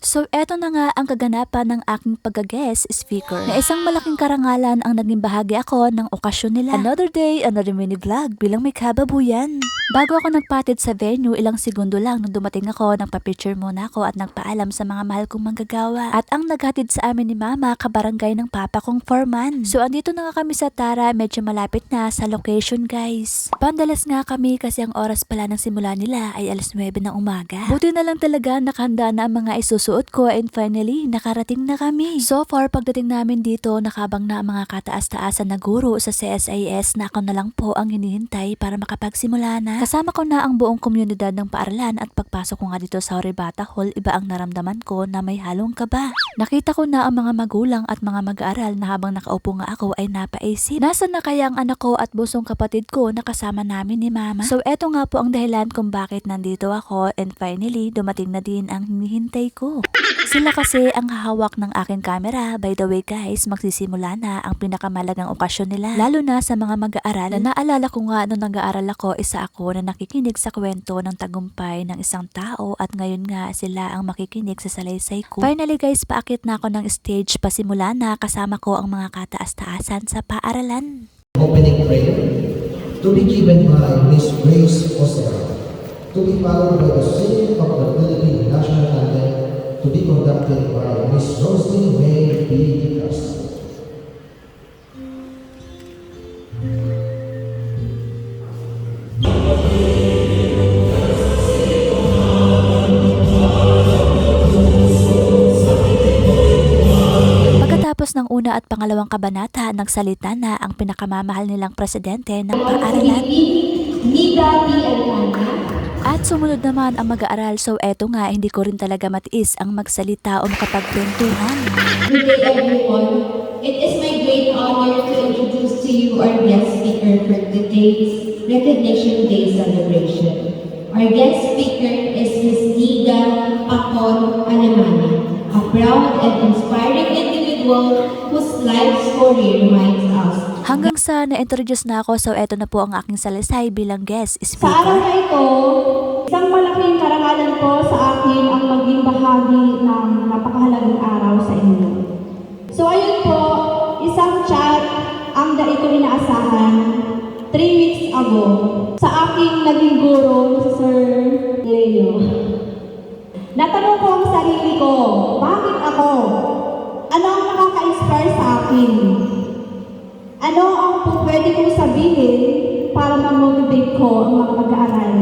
So eto na nga ang kaganapan ng aking pagka-guest speaker na isang malaking karangalan ang naging bahagi ako ng okasyon nila. Another day, another mini vlog bilang may kababuyan. Bago ako nagpatid sa venue, ilang segundo lang nung dumating ako, nagpa-picture muna ako at nagpaalam sa mga mahal kong manggagawa. At ang naghatid sa amin ni Mama, kabarangay ng Papa kong foreman. So andito na nga kami sa Tara, medyo malapit na sa location guys. Pandalas nga kami kasi ang oras pala ng simula nila ay alas 9 ng umaga. Buti na lang talaga nakahanda na ang mga isusuot ko and finally nakarating na kami. So far pagdating namin dito, nakabang na ang mga kataas-taasan na guro sa CSIS na ako na lang po ang hinihintay para makapagsimula na. Kasama ko na ang buong komunidad ng paaralan at pagpasok ko nga dito sa Oribata Hall, iba ang naramdaman ko na may halong kaba. Nakita ko na ang mga magulang at mga mag-aaral na habang nakaupo nga ako ay napaisip. Nasaan na kaya ang anak ko at busong kapatid ko na kasama namin ni Mama? So eto nga po ang dahilan kung bakit nandito ako and finally dumating na din ang hinihintay ko. Sila kasi ang hahawak ng aking camera. By the way guys, magsisimula na ang pinakamalagang okasyon nila. Lalo na sa mga mag-aaral na naalala ko nga nung nag-aaral ako, isa ako na nakikinig sa kwento ng tagumpay ng isang tao at ngayon nga sila ang makikinig sa salaysay ko. Finally guys, paakit na ako ng stage, pasimula na kasama ko ang mga kataas-taasan sa paaralan. Opening prayer to be given by Miss Grace Osera, to be followed by the singing of the Philippine National Anthem, to be conducted by Miss Rosie May B. Castro. Pagkatapos ng una at pangalawang kabanata, nagsalita na ang pinakamamahal nilang presidente ng paaralan. At sumunod naman ang mag-aaral, so eto nga, hindi ko rin talaga matiis ang magsalita o makapagkwentuhan. Good day everyone. It is my great honor to introduce to you our guest speaker for today's Recognition Day celebration. Our guest speaker is Ms. Nida Pacon Alemania, a proud and inspiring individual whose life story reminds us. Hanggang sa na-introduce na ako, so eto na po ang aking salaysay bilang guest Sa araw speaker. na ito, isang malaking karangalan po sa akin ang maging bahagi ng napakahalagang araw sa inyo. So ayun po, isang chat ang daig ko inaasahan 3 weeks ago sa aking naging guro, si Sir Leo. Natanong ko ang sarili ko, bakit ako? Ano ang nakaka-inspire sa akin? Ano ang pwede kong sabihin para ma-motivate ko ang mga mag-aaral?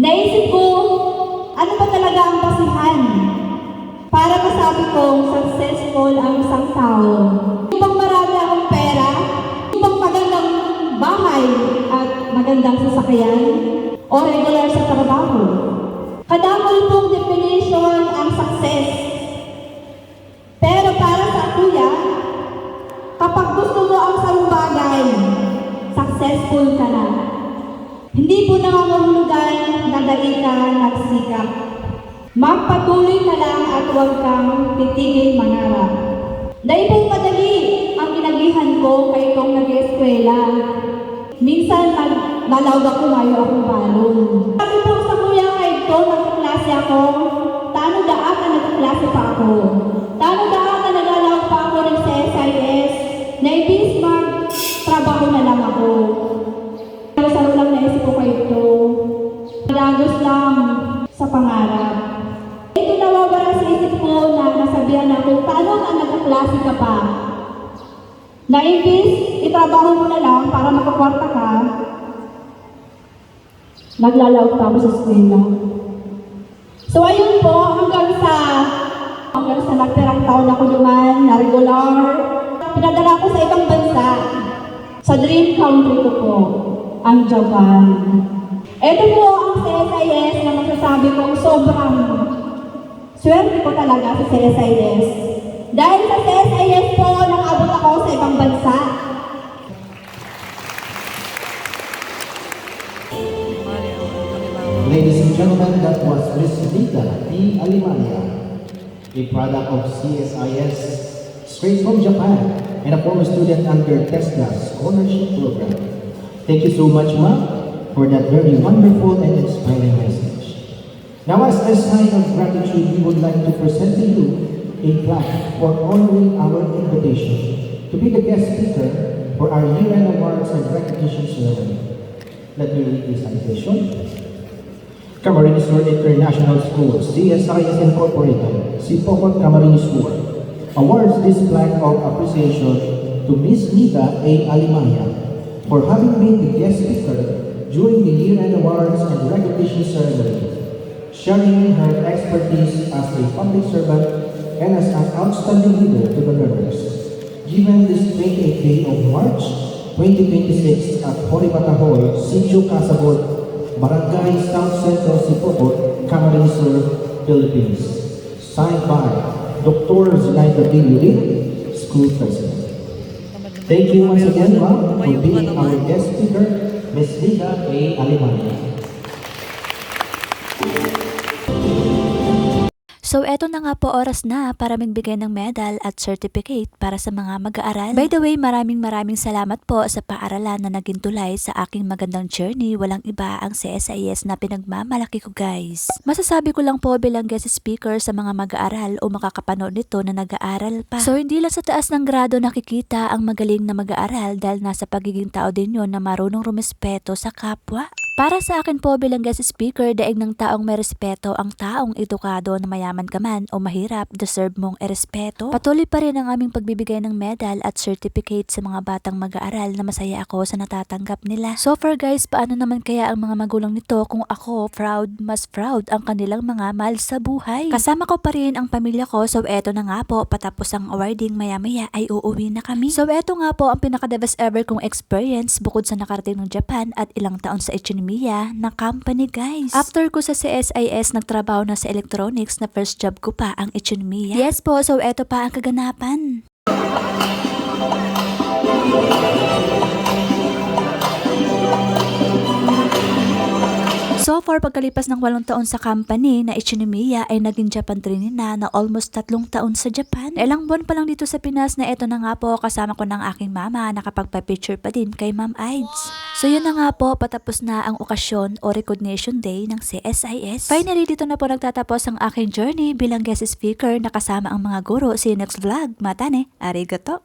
Naisip ko, ano ba talaga ang basihan para masabi kong successful ang isang tao? Yung bang marami akong pera? Yung bang magandang bahay at magandang sasakyan? O regular sa trabaho? Kadamol pong definition ang success. Pero para sa kuya, kapag gusto mo ang isang bagay, successful ka na. Hindi po nangangahulugan na dali ka nagsikap. Magpatuloy ka lang at huwag kang titigil mangarap. Dahil pong madali ang inagihan ko kay kong nag-eskwela. Minsan nalawag ako, mayo akong balon. Sabi po sa kuya kay ko, nagkaklase ako, tano daan na nagkaklase pa ako. Tano daan na nagalawag pa ako ng CSIS, na ibig mag-trabaho na lang ako. Pero sa ulang naisip ko kayo ito, madagos lang sa pangarap. Ito nawawala sa isip ko na nasabihan ako, paano ka nagkaklase ka pa? Na ibig, itrabaho mo na lang para makakwarta ka, naglalawag pa ako sa eskwela. So ayun po, hanggang sa nagtirang taon ako naman na regular, pinadala ko sa ibang bansa, sa dream country ko po, ang Japan. Ito po ang CSIS na masasabi kong sobrang swerte ko talaga sa CSIS. Dahil sa CSIS po, nang-abot ako sa ibang bansa. Ladies and gentlemen, that was Miss Nida P. Alemania, a product of CSIS, straight from Japan, and a former student under TESDA scholarship program. Thank you so much, ma'am, for that very wonderful and inspiring message. Now, as a sign of gratitude, we would like to present to you a plaque for honoring our invitation to be the guest speaker for our year-end awards and recognition ceremony. Let me read this citation. Camarines Sur International School, CSIS Incorporated, Sipokot Camarines Sur, awards this plaque of appreciation to Miss Nita A. Alimaya for having been the guest speaker during the year-end awards and recognition ceremony, sharing her expertise as a public servant and as an outstanding leader to the learners. Given this 28th day of March 2026 at Horibata Hall, Sitio Casabot, Barangay South Central, Sipokot, Camarines Sur, Philippines. Signed by Dr. Zinaida B. Yurin, School President. Thank you once again, ma'am, for being our guest speaker, Ms. Nita A. Alimanya. So eto na nga po, oras na para magbigay ng medal at certificate para sa mga mag-aaral. By the way, maraming salamat po sa paaralan na naging tulay sa aking magandang journey. Walang iba ang CSIS na pinagmamalaki ko, guys. Masasabi ko lang po bilang guest speaker sa mga mag-aaral o makakapanood nito na nag-aaral pa. So hindi lang sa taas ng grado nakikita ang magaling na mag-aaral dahil nasa pagiging tao din yon na marunong rumespeto sa kapwa. Para sa akin po bilang guest speaker, daig ng taong may respeto ang taong edukado na mayaman ka man o mahirap, deserve mong erespeto. Patuloy pa rin ang aming pagbibigay ng medal at certificate sa mga batang mag-aaral na masaya ako sa natatanggap nila. So far guys, paano naman kaya ang mga magulang nito kung ako proud, mas proud ang kanilang mga mahal sa buhay? Kasama ko pa rin ang pamilya ko, so eto na nga po, patapos ang awarding maya-maya ay uuwi na kami. So eto nga po ang pinaka-the best ever kong experience bukod sa nakarating ng Japan at ilang taon sa Ichinomiya na company, guys. After ko sa CSIS, nagtrabaho na sa electronics na first job ko pa ang Ichinomiya. Yes po, so eto pa ang kaganapan. So far, pagkalipas ng 8 taon sa company na Ichinomiya ay naging Japan trainee na almost 3 taon sa Japan. Ilang buwan pa lang dito sa Pinas na eto na nga po, kasama ko ng aking mama, nakapagpa-picture pa din kay Ma'am Ides. So yun na nga po, patapos na ang okasyon o recognition day ng CSIS. Finally, dito na po nagtatapos ang aking journey bilang guest speaker na kasama ang mga guro. See you next vlog. Matane, arigato!